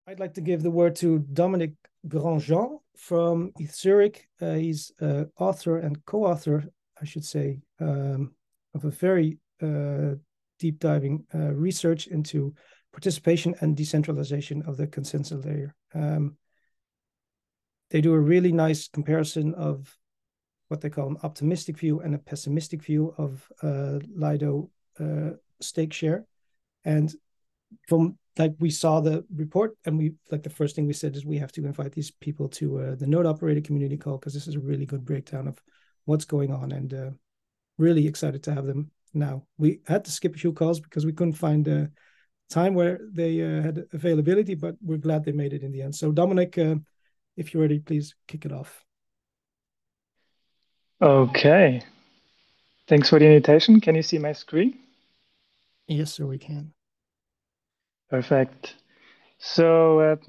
I'd like to give the word to Dominic Grandjean from Zurich. He's author and co-author, I should say, of a very deep diving research into participation and decentralization of the consensus layer. They do a really nice comparison of what they call an optimistic view and a pessimistic view of Lido stake share. And from like we saw the report and we like the first thing we said is we have to invite these people to the node operator community call because this is a really good breakdown of what's going on, and really excited to have them now. We had to skip a few calls because we couldn't find a time where they had availability, but we're glad they made it in the end. So Dominic, if you're ready, please kick it off. Okay, thanks for the invitation. Can you see my screen? Yes, sir, we can. Perfect. So,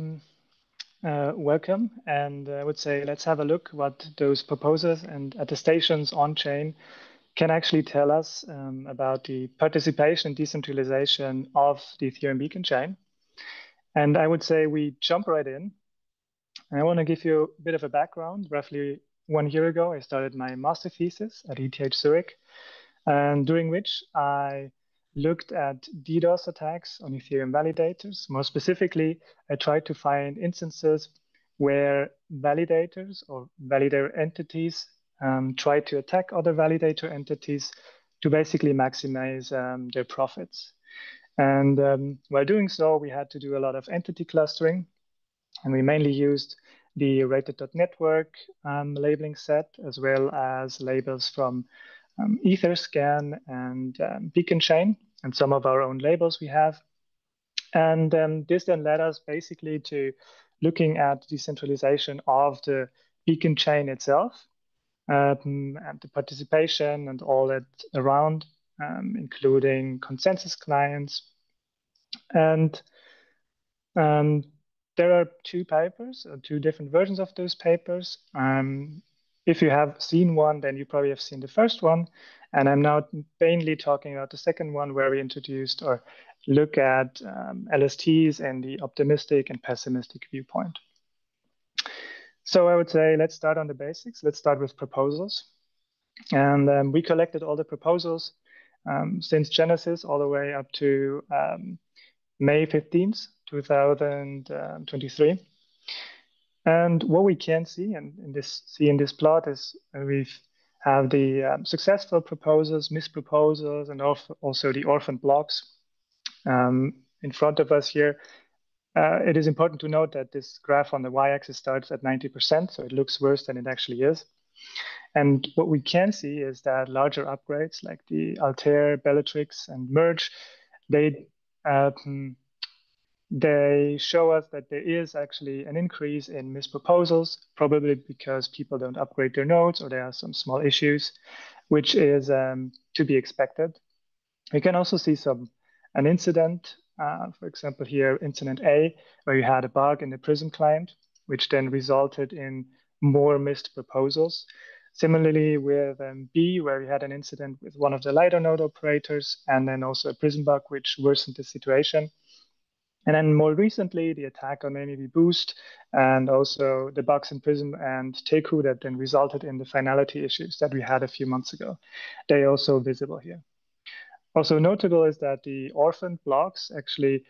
welcome, and I would say let's have a look what those proposals and attestations on chain can actually tell us about the participation and decentralization of the Ethereum beacon chain. And I would say we jump right in. I want to give you a bit of a background. Roughly 1 year ago, I started my master thesis at ETH Zurich, and during which I looked at DDoS attacks on Ethereum validators. More specifically, I tried to find instances where validators or validator entities try to attack other validator entities to basically maximize their profits. And while doing so, we had to do a lot of entity clustering, and we mainly used the rated.network labeling set, as well as labels from Etherscan and Beacon Chain, and some of our own labels we have. And this then led us basically to looking at decentralization of the Beacon Chain itself, and the participation and all that around, including consensus clients. And there are two papers, two different versions of those papers. If you have seen one, then you probably have seen the first one. And I'm now mainly talking about the second one, where we introduced or look at LSTs and the optimistic and pessimistic viewpoint. So I would say, let's start on the basics. Let's start with proposals. And we collected all the proposals since Genesis all the way up to May 15th, 2023. And what we can see in this plot is we have the successful proposals, missed proposals, and also the orphan blocks in front of us here. It is important to note that this graph on the y-axis starts at 90%, so it looks worse than it actually is. And what we can see is that larger upgrades like the Altair, Bellatrix, and Merge, they show us that there is actually an increase in misproposals, probably because people don't upgrade their nodes or there are some small issues, which is to be expected. We can also see an incident, for example here, incident A, where you had a bug in the Prism client, which then resulted in more missed proposals. Similarly with B, where we had an incident with one of the Lido node operators, and then also a Prism bug, which worsened the situation. And then more recently, the attack on MEV Boost and also the bugs in Prism and Teku that then resulted in the finality issues that we had a few months ago. They are also visible here. Also notable is that the orphan blocks actually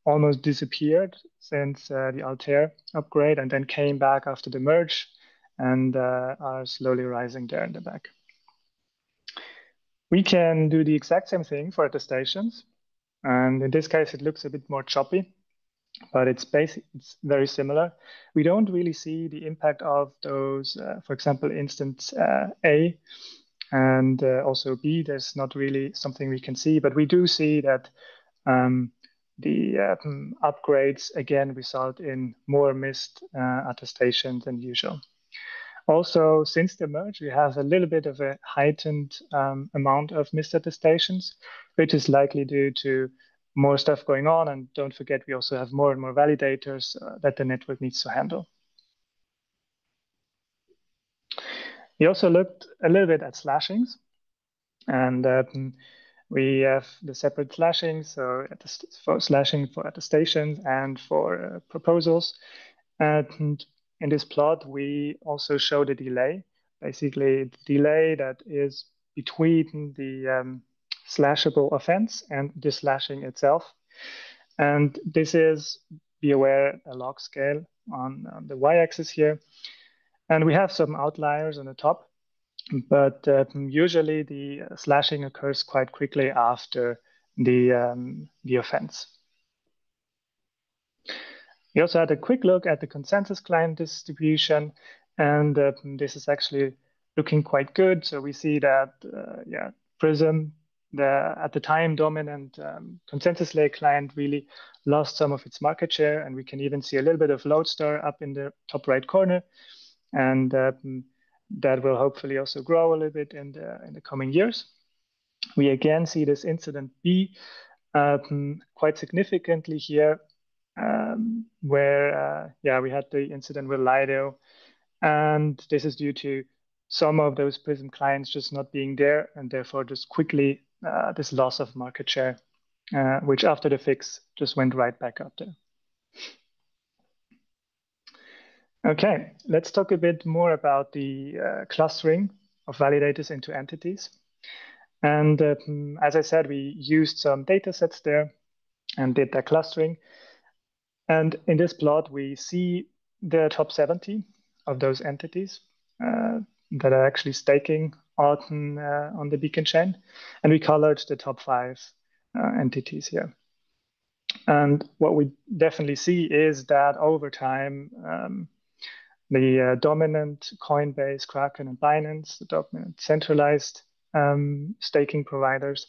almost disappeared since the Altair upgrade and then came back after the merge and are slowly rising there in the back. We can do the exact same thing for attestations. And in this case, it looks a bit more choppy, but it's very similar. We don't really see the impact of those, for example, instance A and also B. There's not really something we can see, but we do see that the upgrades again result in more missed attestations than usual. Also, since the merge, we have a little bit of a heightened amount of missed attestations, which is likely due to more stuff going on. And don't forget, we also have more and more validators that the network needs to handle. We also looked a little bit at slashings. And We have the separate slashing, so for slashing for attestations and for proposals. And in this plot, we also show the delay, basically the delay that is between the slashable offense and the slashing itself. And this is, be aware, a log scale on the y-axis here. And we have some outliers on the top, but usually the slashing occurs quite quickly after the offense. We also had a quick look at the consensus client distribution, and this is actually looking quite good. So we see that, yeah, Prism, at the time dominant consensus layer client, really lost some of its market share, and we can even see a little bit of Lodestar up in the top right corner, and that will hopefully also grow a little bit in the coming years. We again see this incident B quite significantly here, where yeah, we had the incident with Lido, and this is due to some of those Prism clients just not being there, and therefore just quickly this loss of market share, which after the fix just went right back up there. Okay, let's talk a bit more about the clustering of validators into entities. And as I said, we used some data sets there and did that clustering. And in this plot, we see the top 70 of those entities that are actually staking on the beacon chain. And we colored the top 5 entities here. And what we definitely see is that over time, the dominant Coinbase, Kraken, and Binance, the dominant centralized staking providers,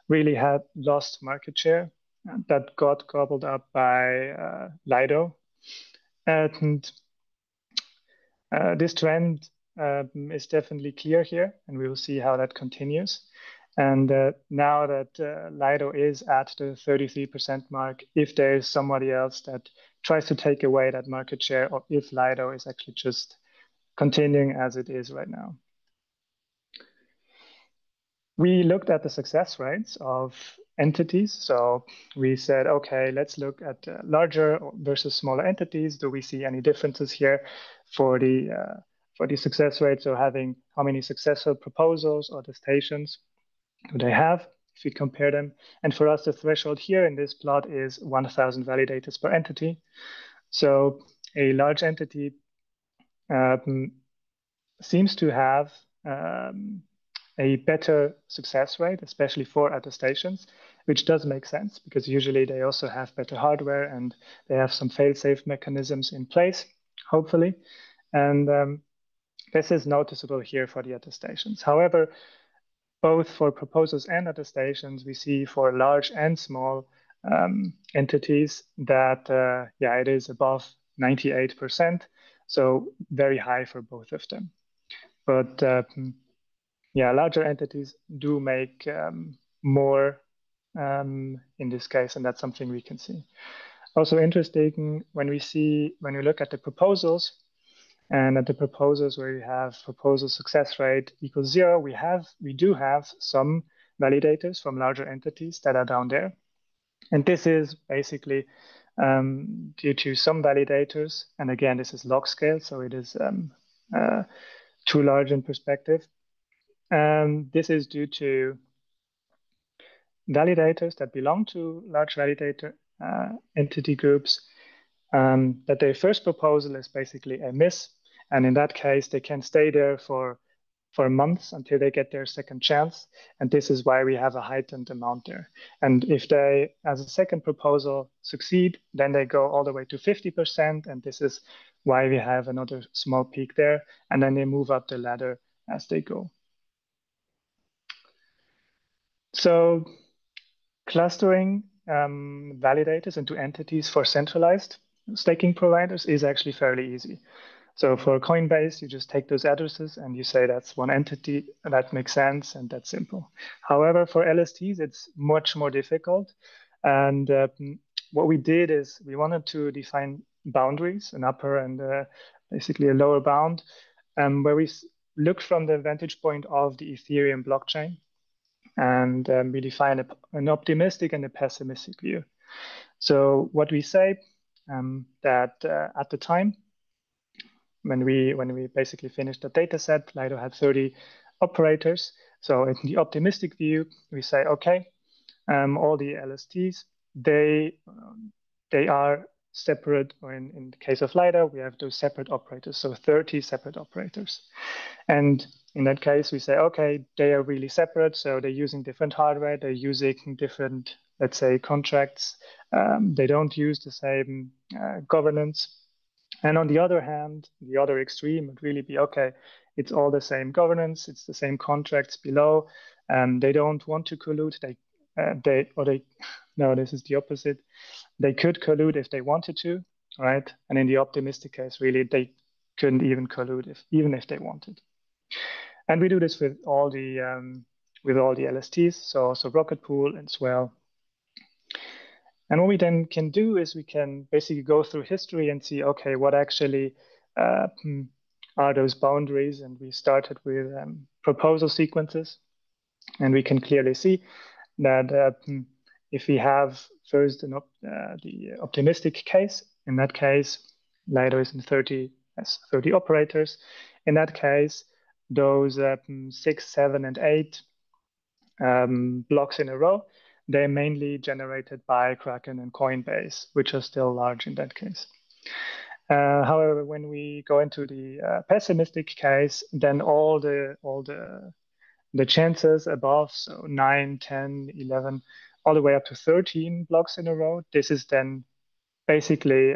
really had lost market share that got gobbled up by Lido. And this trend is definitely clear here, and we will see how that continues. And now that Lido is at the 33% mark, if there is somebody else that tries to take away that market share, or if Lido is actually just continuing as it is right now. We looked at the success rates of entities. So we said, okay, let's look at larger versus smaller entities. Do we see any differences here for the success rate? So having how many successful proposals or attestations do they have if we compare them? And for us, the threshold here in this plot is 1,000 validators per entity. So a large entity seems to have a better success rate, especially for attestations, which does make sense because usually they also have better hardware and they have some fail-safe mechanisms in place, hopefully. And this is noticeable here for the attestations. However, both for proposals and attestations, we see for large and small entities that, yeah, it is above 98%. So very high for both of them. But yeah, larger entities do make more in this case, and that's something we can see. Also interesting when we look at the proposals, and at the proposals where you have proposal success rate equals 0, we do have some validators from larger entities that are down there. And this is basically due to some validators, and again, this is log scale, so it is too large in perspective. And this is due to validators that belong to large validator entity groups, that their first proposal is basically a miss. And in that case, they can stay there for months until they get their second chance. And this is why we have a heightened amount there. And if they, as a second proposal, succeed, then they go all the way to 50%. And this is why we have another small peak there. And then they move up the ladder as they go. So clustering validators into entities for centralized staking providers is actually fairly easy. So for Coinbase, you just take those addresses and you say that's one entity, and that makes sense, and that's simple. However, for LSTs, it's much more difficult. And what we did is we wanted to define boundaries, an upper and basically a lower bound, where we look from the vantage point of the Ethereum blockchain. And we define an optimistic and a pessimistic view. So what we say that at the time, when we basically finished the data set, Lido had 30 operators. So in the optimistic view, we say, okay, all the LSTs, they are separate, or in the case of Lido, we have those separate operators, so 30 separate operators. And in that case, we say, okay, they are really separate, so they're using different hardware, they're using different, let's say, contracts. They don't use the same governance. And on the other hand, the other extreme would really be, okay, it's all the same governance, it's the same contracts below. They don't want to collude. No, this is the opposite. They could collude if they wanted to, right? And in the optimistic case, really, they couldn't even collude even if they wanted. And we do this with all the LSTs, so also Rocket Pool and Swell. And what we then can do is we can basically go through history and see, okay, what actually are those boundaries? And we started with proposal sequences. And we can clearly see that if we have first the optimistic case, in that case, Lido is in 30 operators. In that case, those 6, 7, and 8 blocks in a row, they're mainly generated by Kraken and Coinbase, which are still large in that case. However, when we go into the pessimistic case, then all the chances above, so 9, 10, 11, all the way up to 13 blocks in a row, this is then basically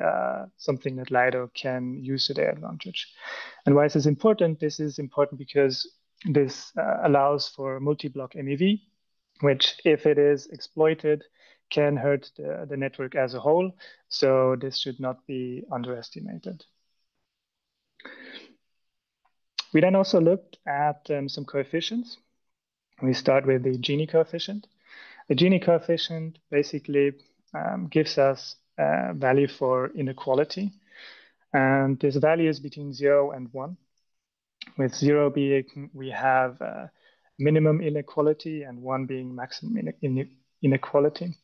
something that Lido can use to their advantage. And why is this important? This is important because this allows for multi-block MEV, which, if it is exploited, can hurt the network as a whole. So this should not be underestimated. We then also looked at some coefficients. We start with the Gini coefficient. The Gini coefficient basically gives us a value for inequality. And this value is between 0 and 1. With 0 being we have minimum inequality and 1 being maximum inequality.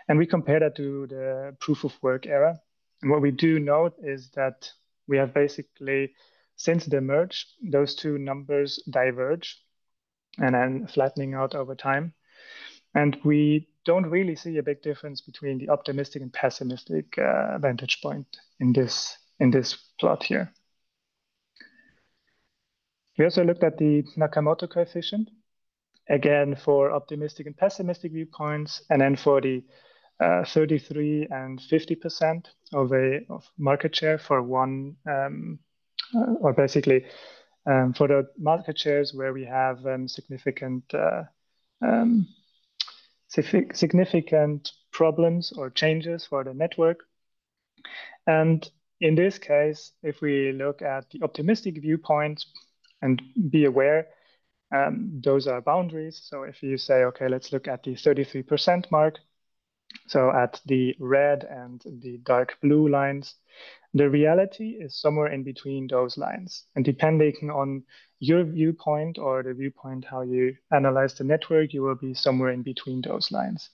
And we compare that to the proof of work era. And what we do note is that we have basically, since the merge, those two numbers diverge and then flattening out over time. And we don't really see a big difference between the optimistic and pessimistic vantage point in this plot here. We also looked at the Nakamoto coefficient, again for optimistic and pessimistic viewpoints, and then for the 33 and 50% of market share for one, or basically for the market shares where we have significant problems or changes for the network. And in this case, if we look at the optimistic viewpoint and be aware, those are boundaries. So if you say, okay, let's look at the 33% mark, so at the red and the dark blue lines, the reality is somewhere in between those lines. And depending on your viewpoint or the viewpoint how you analyze the network, you will be somewhere in between those lines.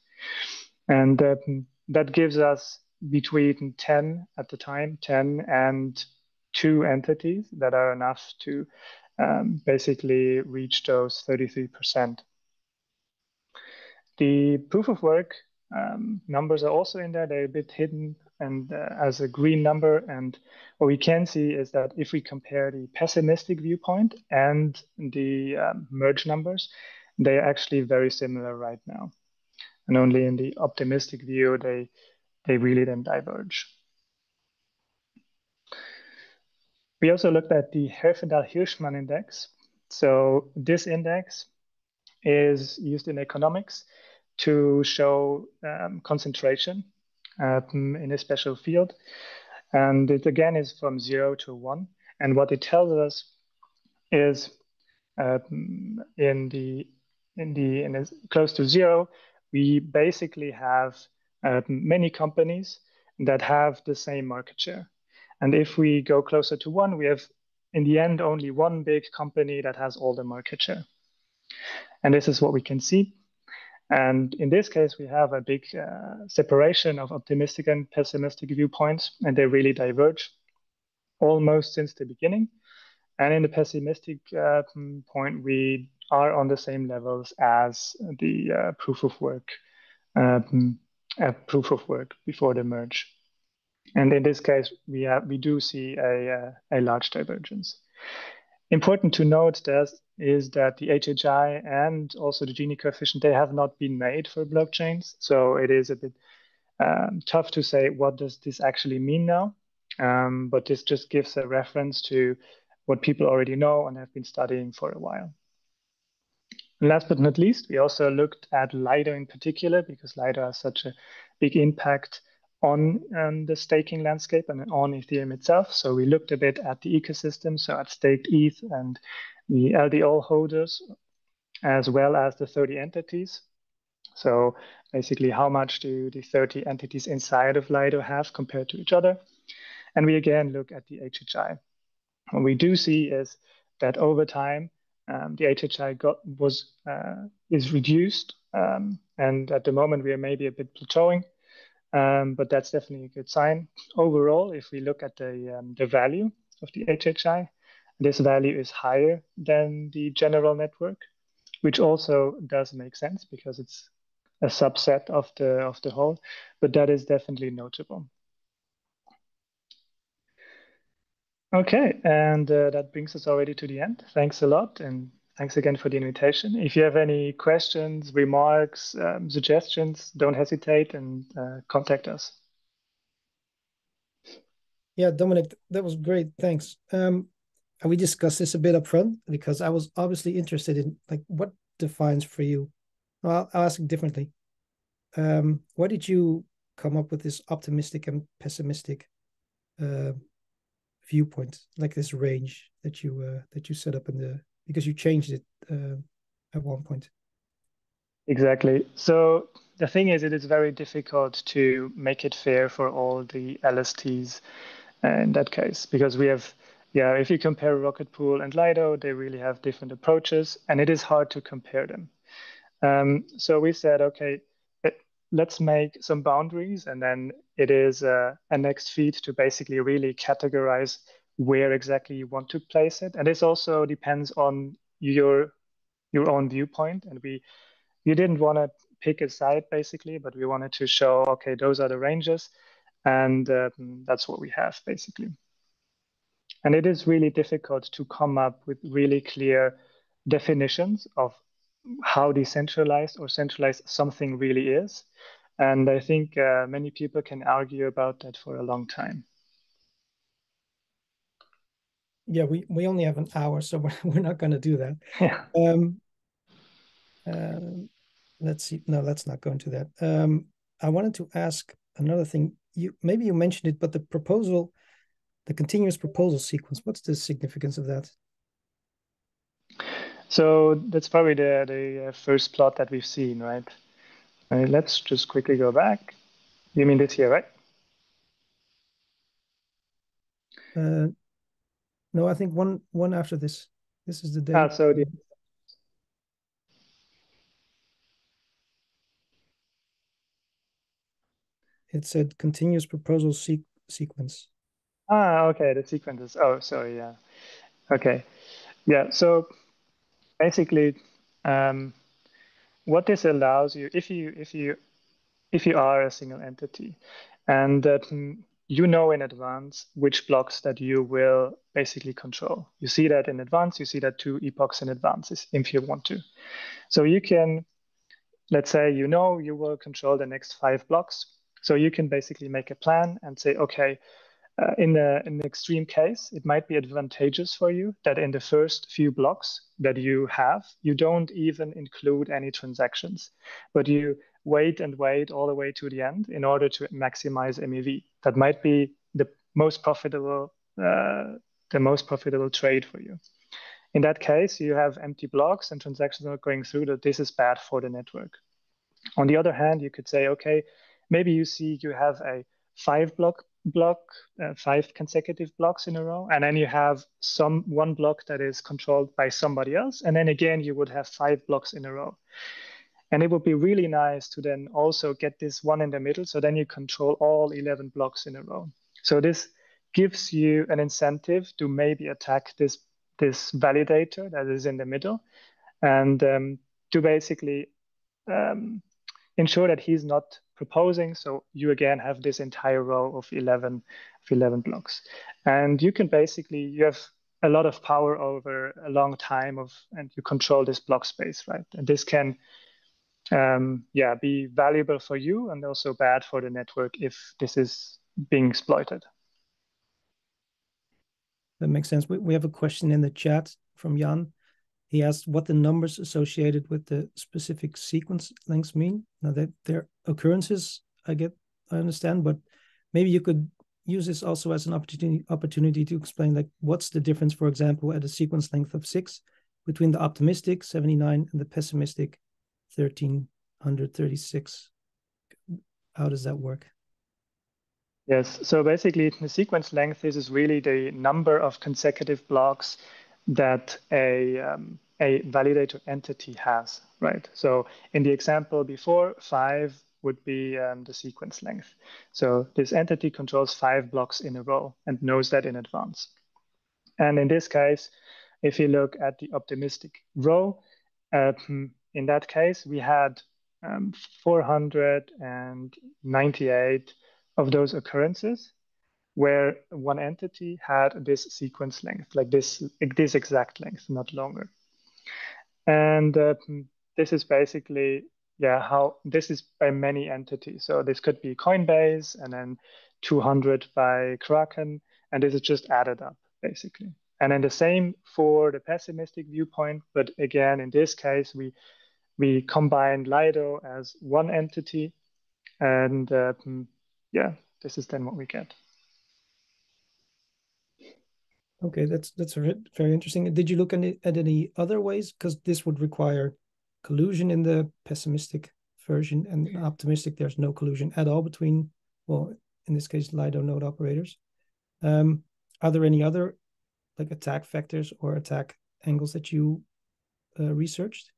And that gives us between 10 at the time, 10 and 2 entities that are enough to basically reach those 33%. The proof of work numbers are also in there. They're a bit hidden and as a green number. And what we can see is that if we compare the pessimistic viewpoint and the merge numbers, they are actually very similar right now. And only in the optimistic view, they really then diverge. We also looked at the Herfindahl-Hirschman index. So this index is used in economics to show concentration in a special field. And it again is from 0 to 1. And what it tells us is in close to 0, we basically have many companies that have the same market share. And if we go closer to 1, we have in the end only one big company that has all the market share. And this is what we can see. And in this case, we have a big separation of optimistic and pessimistic viewpoints, and they really diverge almost since the beginning. And in the pessimistic point, we are on the same levels as the proof of work before the merge. And in this case, we do see a large divergence. Important to note is that the HHI and also the Gini coefficient, they have not been made for blockchains. So it is a bit tough to say what does this actually mean now. But this just gives a reference to what people already know and have been studying for a while. And last but not least, we also looked at Lido in particular, because Lido has such a big impact on the staking landscape and on Ethereum itself. So we looked a bit at the ecosystem, so at staked ETH and the LDO holders, as well as the 30 entities. So basically, how much do the 30 entities inside of Lido have compared to each other? And we again look at the HHI. What we do see is that over time, the HHI is reduced, and at the moment we are maybe a bit plateauing, but that's definitely a good sign. Overall, if we look at the value of the HHI, this value is higher than the general network, which also does make sense because it's a subset of the whole, but that is definitely notable. Okay, and that brings us already to the end. Thanks a lot, and thanks again for the invitation. If you have any questions, remarks, suggestions, don't hesitate and contact us. Yeah, Dominic, that was great. Thanks. And we discussed this a bit up front because I was obviously interested in like what defines for you. Well, I'll ask it differently. Why did you come up with this optimistic and pessimistic viewpoint, like this range that you set up because you changed it at one point? Exactly. So the thing is, it is very difficult to make it fair for all the LSTs in that case, because we have, if you compare Rocket Pool and Lido, they really have different approaches, and it is hard to compare them. So we said, okay, let's make some boundaries, and then it is a next feed to basically really categorize where exactly you want to place it. And this also depends on your own viewpoint. And you didn't want to pick a side basically, but we wanted to show, okay, those are the ranges, and that's what we have basically. And it is really difficult to come up with really clear definitions of how decentralized or centralized something really is. And I think many people can argue about that for a long time. Yeah, we only have an hour, so we're not going to do that. Yeah. Let's see. No, let's not go into that. I wanted to ask another thing. Maybe you mentioned it, but the continuous proposal sequence, what's the significance of that? So that's probably the first plot that we've seen, right? Let's just quickly go back. You mean this here, right? No, I think one after this. This is the date. So it said continuous proposal sequence. Okay, the sequences. Oh, sorry, yeah. Okay, yeah. So basically, what this allows you, if you are a single entity, and you know in advance which blocks that you will basically control. You see that in advance. You see that 2 epochs in advance if you want to. So you can, let's say, you will control the next 5 blocks. So you can basically make a plan and say, okay, in an extreme case, it might be advantageous for you that in the first few blocks that you have, you don't even include any transactions, but you wait and wait all the way to the end in order to maximize MEV. That might be the most profitable trade for you. In that case, you have empty blocks and transactions not going through. That this is bad for the network. On the other hand, you could say, okay, maybe you see you have a 5 block block, 5 consecutive blocks in a row, and then you have one block that is controlled by somebody else, and then again you would have 5 blocks in a row. And it would be really nice to then also get this one in the middle, so then you control all 11 blocks in a row. So this gives you an incentive to maybe attack this validator that is in the middle, and to basically ensure that he's not proposing. So you again have this entire row of 11 blocks. And you can basically, you have a lot of power over a long time and you control this block space, right? And this can be valuable for you and also bad for the network if this is being exploited. That makes sense. We have a question in the chat from Jan. He asked what the numbers associated with the specific sequence lengths mean. Now that they're occurrences, I understand, but maybe you could use this also as an opportunity to explain, like, what's the difference, for example, at a sequence length of 6 between the optimistic 79 and the pessimistic 1336. How does that work? Yes, so basically the sequence length is really the number of consecutive blocks that a validator entity has, right? So in the example before, 5 would be the sequence length. So this entity controls 5 blocks in a row and knows that in advance. And in this case, if you look at the optimistic row, in that case, we had 498 of those occurrences where one entity had this sequence length, like this exact length, not longer. And this is basically, how this is by many entities. So this could be Coinbase and then 200 by Kraken, and this is just added up, basically. And then the same for the pessimistic viewpoint, but again, in this case, we combined Lido as one entity, and this is then what we get. Okay, that's very interesting. Did you look at any other ways? Because this would require collusion in the pessimistic version, and in optimistic, there's no collusion at all between, well, in this case, Lido node operators. Are there any other like attack vectors or attack angles that you researched?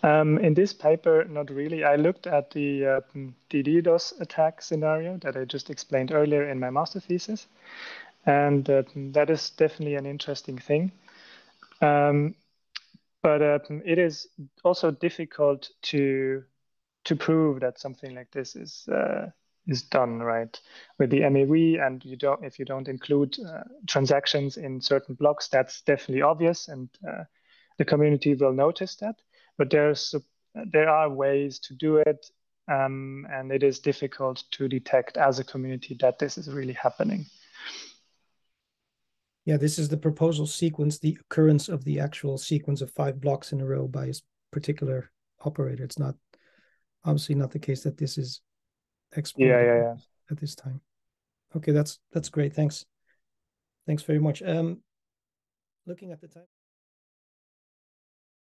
In this paper, not really. I looked at the DDoS attack scenario that I just explained earlier in my master thesis. And that is definitely an interesting thing. But it is also difficult to prove that something like this is done, right? With the MEV, and if you don't include transactions in certain blocks, that's definitely obvious, and the community will notice that. But there are ways to do it, and it is difficult to detect as a community that this is really happening. Yeah, this is the proposal sequence, the occurrence of the actual sequence of 5 blocks in a row by a particular operator. It's not obviously not the case that this is exploited at this time. Okay, that's great. Thanks very much. Looking at the time.